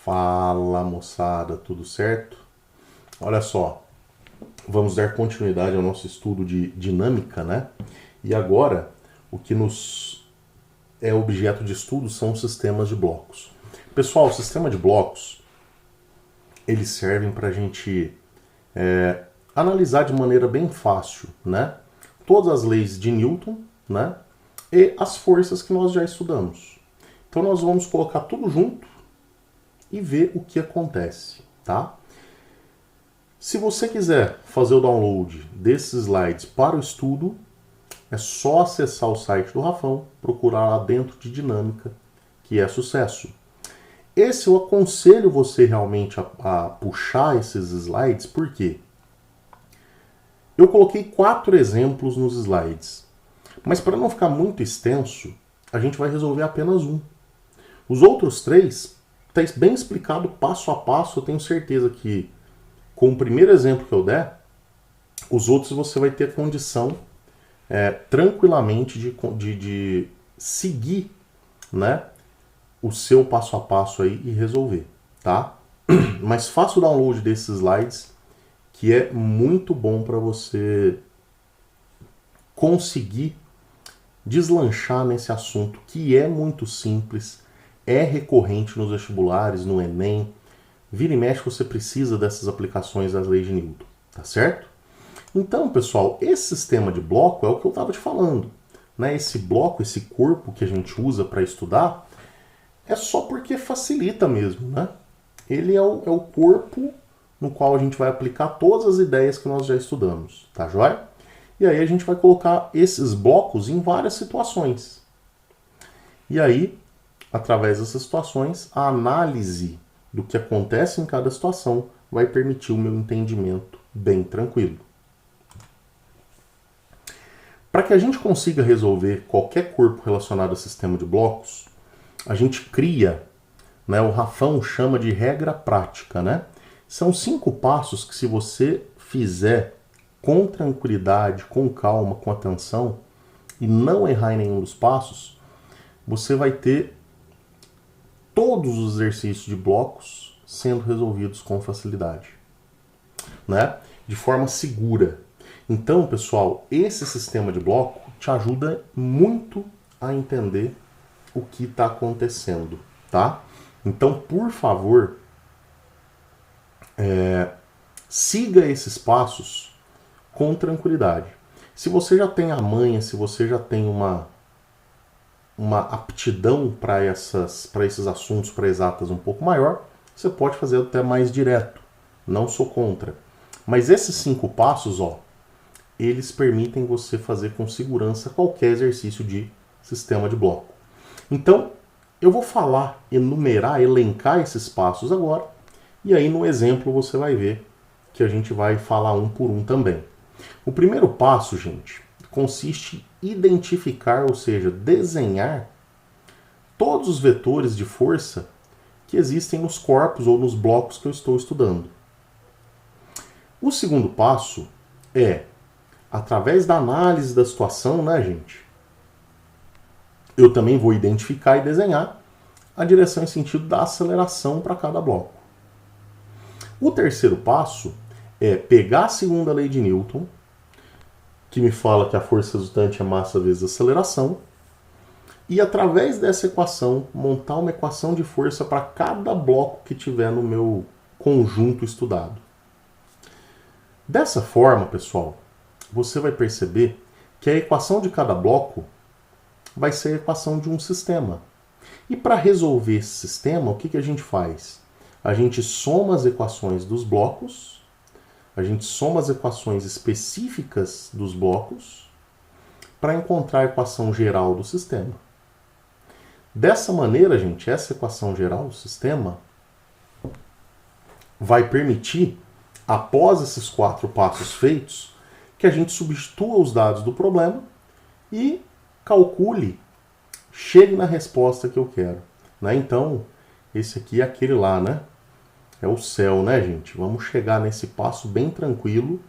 Fala moçada, tudo certo? Olha só, vamos dar continuidade ao nosso estudo de dinâmica, né? E agora, o que nos é objeto de estudo são os sistemas de blocos. Pessoal, o sistema de blocos, eles servem para a gente analisar de maneira bem fácil, né? Todas as leis de Newton, né? E as forças que nós já estudamos. Então nós vamos colocar tudo junto e ver o que acontece, tá? Se você quiser fazer o download desses slides para o estudo, é só acessar o site do Rafão, procurar lá dentro de dinâmica, que é sucesso. Esse eu aconselho você realmente a puxar esses slides, por quê? Eu coloquei 4 exemplos nos slides, mas para não ficar muito extenso, a gente vai resolver apenas um. Os outros 3 está bem explicado passo a passo, eu tenho certeza que com o primeiro exemplo que eu der, os outros você vai ter condição tranquilamente de seguir, né, o seu passo a passo aí e resolver, tá? Mas faça o download desses slides, que é muito bom para você conseguir deslanchar nesse assunto que é muito simples, é recorrente nos vestibulares, no Enem. Vira e mexe você precisa dessas aplicações das leis de Newton, tá certo? Então, pessoal, esse sistema de bloco é o que eu estava te falando, né? Esse bloco, esse corpo que a gente usa para estudar, é só porque facilita mesmo, né? Ele é o corpo no qual a gente vai aplicar todas as ideias que nós já estudamos, tá joia? E aí a gente vai colocar esses blocos em várias situações. E aí, através dessas situações, a análise do que acontece em cada situação vai permitir o meu entendimento bem tranquilo. Para que a gente consiga resolver qualquer corpo relacionado a sistema de blocos, a gente cria, né, o Rafão chama de regra prática, né? São 5 passos que, se você fizer com tranquilidade, com calma, com atenção, e não errar em nenhum dos passos, você vai ter todos os exercícios de blocos sendo resolvidos com facilidade, né? De forma segura. Então, pessoal, esse sistema de bloco te ajuda muito a entender o que está acontecendo, tá? Então, por favor, siga esses passos com tranquilidade. Se você já tem a manha, se você já tem uma aptidão para esses assuntos, para exatas um pouco maior, você pode fazer até mais direto. Não sou contra. Mas esses 5 passos, ó, eles permitem você fazer com segurança qualquer exercício de sistema de bloco. Então, eu vou falar, enumerar, elencar esses passos agora, e aí no exemplo você vai ver que a gente vai falar um por um também. O primeiro passo, gente, consiste em identificar, ou seja, desenhar todos os vetores de força que existem nos corpos ou nos blocos que eu estou estudando. O segundo passo é, através da análise da situação, né, gente, eu também vou identificar e desenhar a direção e sentido da aceleração para cada bloco. O terceiro passo é pegar a segunda lei de Newton, que me fala que a força resultante é massa vezes aceleração, e através dessa equação montar uma equação de força para cada bloco que tiver no meu conjunto estudado. Dessa forma, pessoal, você vai perceber que a equação de cada bloco vai ser a equação de um sistema. E para resolver esse sistema, o que a gente faz? A gente soma as equações dos blocos, a gente soma as equações específicas dos blocos para encontrar a equação geral do sistema. Dessa maneira, gente, essa equação geral do sistema vai permitir, após esses 4 passos feitos, que a gente substitua os dados do problema e calcule, chegue na resposta que eu quero, né? Então, esse aqui é aquele lá, né? É o céu, né, gente? Vamos chegar nesse passo bem tranquilo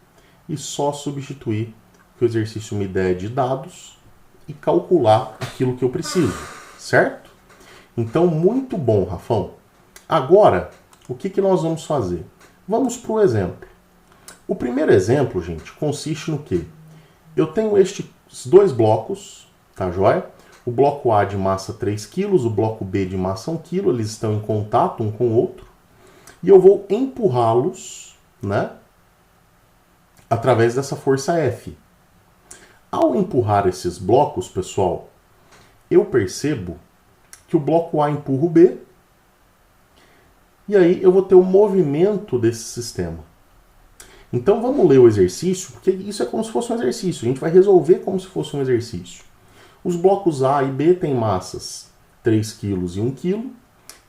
e só substituir o que o exercício me der de dados e calcular aquilo que eu preciso, certo? Então, muito bom, Rafão. Agora, o que nós vamos fazer? Vamos para o exemplo. O primeiro exemplo, gente, consiste no quê? Eu tenho estes dois blocos, tá joia? O bloco A de massa 3 kg, o bloco B de massa 1 kg, eles estão em contato um com o outro. E eu vou empurrá-los, né, através dessa força F. Ao empurrar esses blocos, pessoal, eu percebo que o bloco A empurra o B, e aí eu vou ter o movimento desse sistema. Então vamos ler o exercício, porque isso é como se fosse um exercício. A gente vai resolver como se fosse um exercício. Os blocos A e B têm massas 3 kg e 1 kg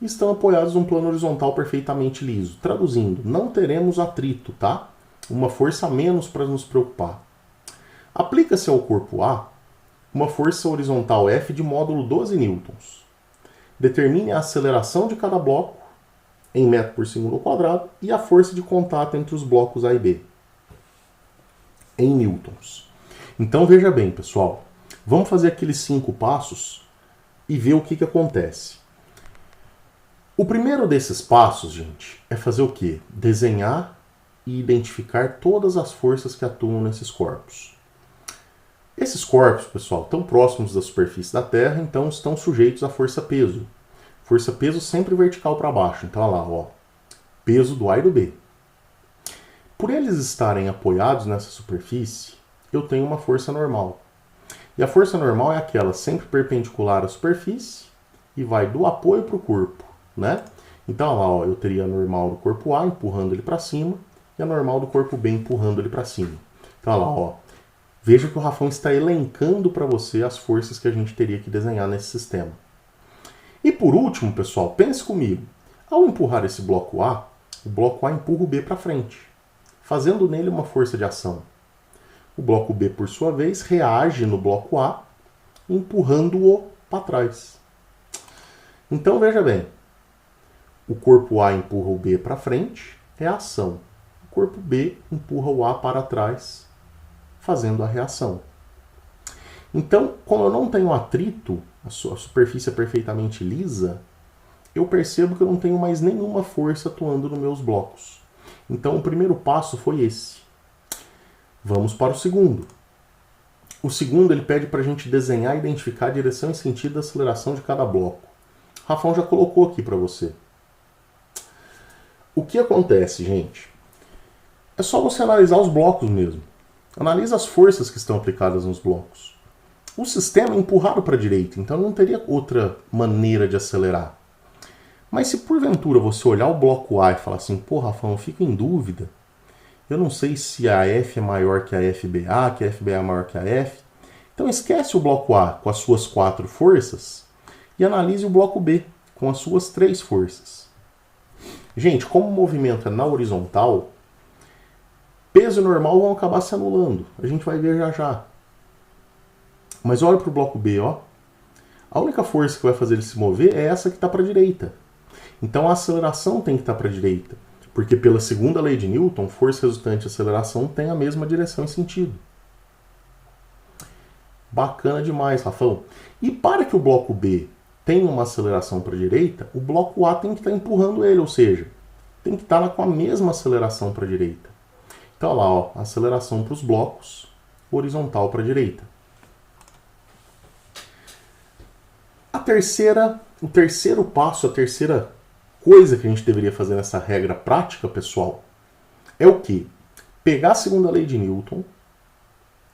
e estão apoiados num plano horizontal perfeitamente liso. Traduzindo, não teremos atrito, tá? Uma força a menos para nos preocupar. Aplica-se ao corpo A uma força horizontal F de módulo 12 newtons. Determine a aceleração de cada bloco em metro por segundo ao quadrado e a força de contato entre os blocos A e B em newtons. Então veja bem, pessoal, vamos fazer aqueles 5 passos e ver o que acontece. O primeiro desses passos, gente, é fazer o quê? Desenhar e identificar todas as forças que atuam nesses corpos. Esses corpos, pessoal, estão próximos da superfície da Terra, então estão sujeitos à força-peso. Força-peso sempre vertical para baixo. Então, olha lá, ó, peso do A e do B. Por eles estarem apoiados nessa superfície, eu tenho uma força normal. E a força normal é aquela sempre perpendicular à superfície e vai do apoio para o corpo, né? Então, olha lá, ó, eu teria a normal do corpo A empurrando ele para cima e a normal do corpo B empurrando ele para cima. Então, olha lá, ó, veja que o Rafão está elencando para você as forças que a gente teria que desenhar nesse sistema. E por último, pessoal, pense comigo. Ao empurrar esse bloco A, o bloco A empurra o B para frente, fazendo nele uma força de ação. O bloco B, por sua vez, reage no bloco A, empurrando-o para trás. Então, veja bem. O corpo A empurra o B para frente, é a ação. O corpo B empurra o A para trás, fazendo a reação. Então, como eu não tenho atrito, a superfície é perfeitamente lisa, eu percebo que eu não tenho mais nenhuma força atuando nos meus blocos. Então, o primeiro passo foi esse. Vamos para o segundo. O segundo, ele pede para a gente desenhar e identificar a direção e sentido da aceleração de cada bloco. O Rafão já colocou aqui para você. O que acontece, gente? É só você analisar os blocos mesmo. Analisa as forças que estão aplicadas nos blocos. O sistema é empurrado para a direita, então não teria outra maneira de acelerar. Mas se porventura você olhar o bloco A e falar assim, pô, Rafão, eu fico em dúvida, eu não sei se a F é maior que a FBA, que a FBA é maior que a F. Então esquece o bloco A com as suas 4 forças e analise o bloco B com as suas 3 forças. Gente, como o movimento é na horizontal, peso e normal vão acabar se anulando. A gente vai ver já já. Mas olha para o bloco B, ó. A única força que vai fazer ele se mover é essa que está para a direita. Então a aceleração tem que estar para a direita. Porque pela segunda lei de Newton, força resultante e aceleração têm a mesma direção e sentido. Bacana demais, Rafão. E para que o bloco B tenha uma aceleração para a direita, o bloco A tem que estar empurrando ele, ou seja, tem que estar com a mesma aceleração para a direita. Então, olha lá, ó, aceleração para os blocos, horizontal para a direita. O terceiro passo, a terceira coisa que a gente deveria fazer nessa regra prática, pessoal, é o quê? Pegar a segunda lei de Newton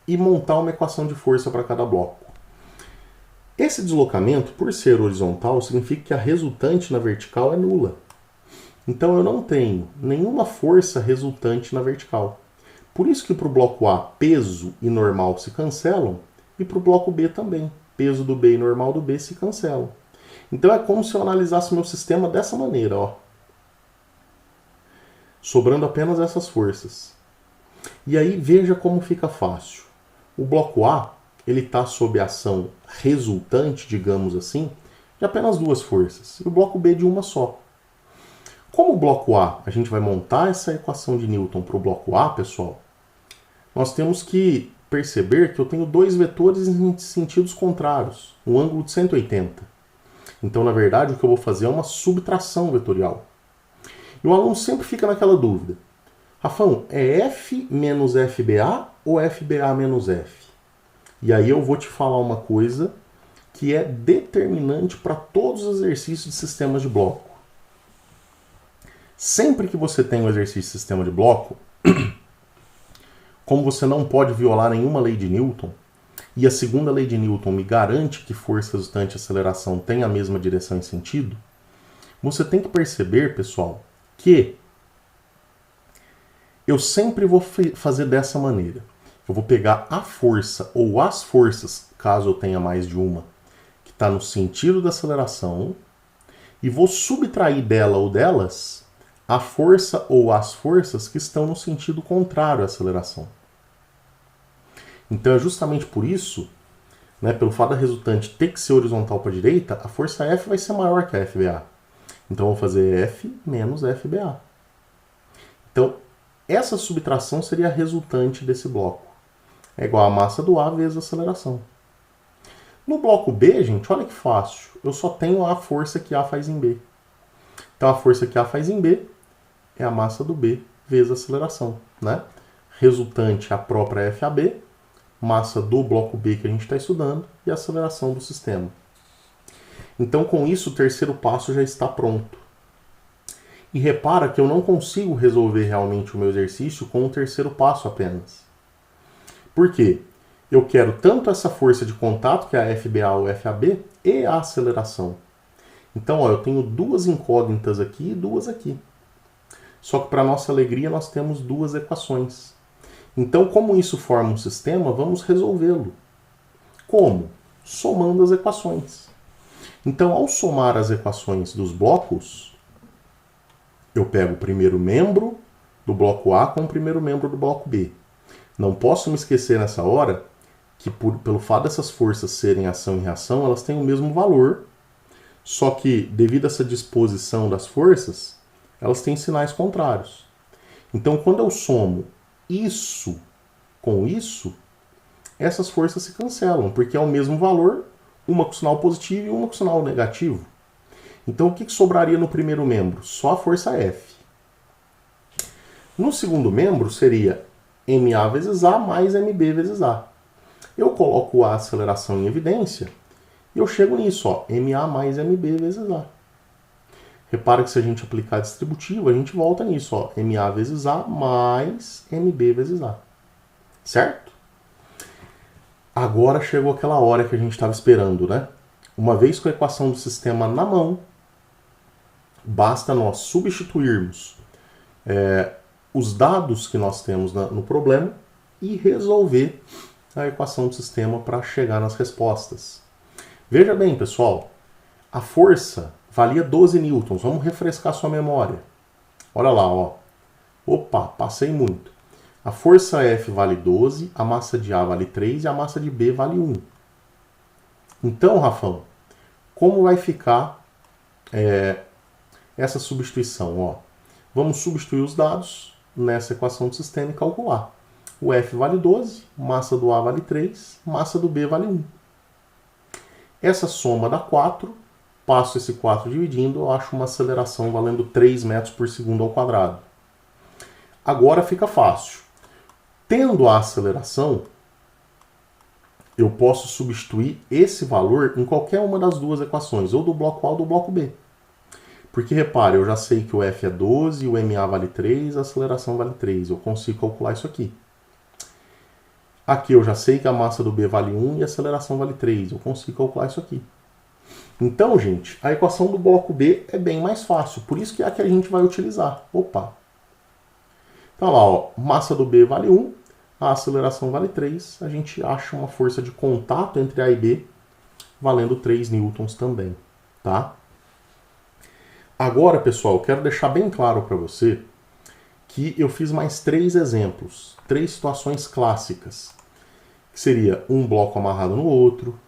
e montar uma equação de força para cada bloco. Esse deslocamento, por ser horizontal, significa que a resultante na vertical é nula. Então eu não tenho nenhuma força resultante na vertical. Por isso que para o bloco A, peso e normal se cancelam, e para o bloco B também. Peso do B e normal do B se cancelam. Então é como se eu analisasse meu sistema dessa maneira, ó. Sobrando apenas essas forças. E aí veja como fica fácil. O bloco A, ele está sob a ação resultante, digamos assim, de apenas 2 forças. E o bloco B de uma só. Como o bloco A, a gente vai montar essa equação de Newton para o bloco A, pessoal, nós temos que perceber que eu tenho 2 vetores em sentidos contrários, um ângulo de 180. Então, na verdade, o que eu vou fazer é uma subtração vetorial. E o aluno sempre fica naquela dúvida. Rafão, é F menos FBA ou FBA menos F? E aí eu vou te falar uma coisa que é determinante para todos os exercícios de sistemas de bloco. Sempre que você tem um exercício de sistema de bloco, como você não pode violar nenhuma lei de Newton, e a segunda lei de Newton me garante que força resultante e aceleração têm a mesma direção e sentido, você tem que perceber, pessoal, que eu sempre vou fazer dessa maneira. Eu vou pegar a força ou as forças, caso eu tenha mais de uma, que está no sentido da aceleração, e vou subtrair dela ou delas a força ou as forças que estão no sentido contrário à aceleração. Então é justamente por isso, né, pelo fato da resultante ter que ser horizontal para a direita, a força F vai ser maior que a FBA. Então eu vou fazer F menos FBA. Então essa subtração seria a resultante desse bloco. É igual a massa do A vezes a aceleração. No bloco B, gente, olha que fácil. Eu só tenho a força que A faz em B. Então a força que A faz em B é a massa do B vezes a aceleração, né? Resultante a própria FAB, massa do bloco B que a gente está estudando e a aceleração do sistema. Então com isso o terceiro passo já está pronto. E repara que eu não consigo resolver realmente o meu exercício com o terceiro passo apenas. Por quê? Eu quero tanto essa força de contato, que é a FBA ou FAB, e a aceleração. Então, ó, eu tenho duas incógnitas aqui e duas aqui. Só que, para nossa alegria, nós temos duas equações. Então, como isso forma um sistema, vamos resolvê-lo. Como? Somando as equações. Então, ao somar as equações dos blocos, eu pego o primeiro membro do bloco A com o primeiro membro do bloco B. Não posso me esquecer nessa hora que, pelo fato dessas forças serem ação e reação, elas têm o mesmo valor, só que, devido a essa disposição das forças, elas têm sinais contrários. Então, quando eu somo isso com isso, essas forças se cancelam, porque é o mesmo valor, uma com sinal positivo e uma com sinal negativo. Então, o que sobraria no primeiro membro? Só a força F. No segundo membro, seria MA vezes A mais MB vezes A. Eu coloco a aceleração em evidência e eu chego nisso, ó, MA mais MB vezes A. Repara que se a gente aplicar distributivo, a gente volta nisso, ó, MA vezes A mais MB vezes A. Certo? Agora chegou aquela hora que a gente estava esperando, né? Uma vez com a equação do sistema na mão, basta nós substituirmos os dados que nós temos no problema e resolver a equação do sistema para chegar nas respostas. Veja bem, pessoal, a força valia 12 newtons. Vamos refrescar sua memória. Olha lá, ó. Opa, passei muito. A força F vale 12, a massa de A vale 3 e a massa de B vale 1. Então, Rafão, como vai ficar essa substituição? Ó, vamos substituir os dados nessa equação do sistema e calcular. O F vale 12, massa do A vale 3, massa do B vale 1. Essa soma dá 4, passo esse 4 dividindo, eu acho uma aceleração valendo 3 metros por segundo ao quadrado. Agora fica fácil. Tendo a aceleração, eu posso substituir esse valor em qualquer uma das duas equações, ou do bloco A ou do bloco B. Porque, repare, eu já sei que o F é 12, o MA vale 3, a aceleração vale 3. Eu consigo calcular isso aqui. Aqui eu já sei que a massa do B vale 1 e a aceleração vale 3. Eu consigo calcular isso aqui. Então, gente, a equação do bloco B é bem mais fácil. Por isso que é a que a gente vai utilizar. Opa! Então, lá, ó, massa do B vale 1, a aceleração vale 3. A gente acha uma força de contato entre A e B valendo 3 newtons também, tá? Agora, pessoal, eu quero deixar bem claro para você que eu fiz mais 3 exemplos, 3 situações clássicas, que seria um bloco amarrado no outro,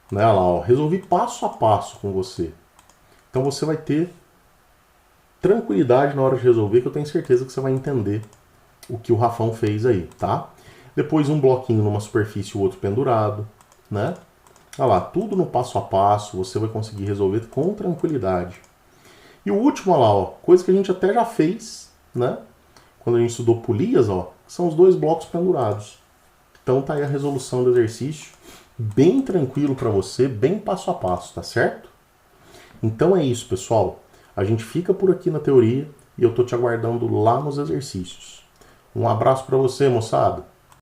né? Lá, ó, resolvi passo a passo com você. Então você vai ter tranquilidade na hora de resolver, que eu tenho certeza que você vai entender o que o Rafão fez aí, tá? Depois um bloquinho numa superfície e o outro pendurado, né? Olha lá, tudo no passo a passo, você vai conseguir resolver com tranquilidade. E o último, olha lá, ó, coisa que a gente até já fez, né? Quando a gente estudou polias, ó, são os 2 blocos pendurados. Então tá aí a resolução do exercício, bem tranquilo para você, bem passo a passo, tá certo? Então é isso, pessoal. A gente fica por aqui na teoria e eu tô te aguardando lá nos exercícios. Um abraço para você, moçada.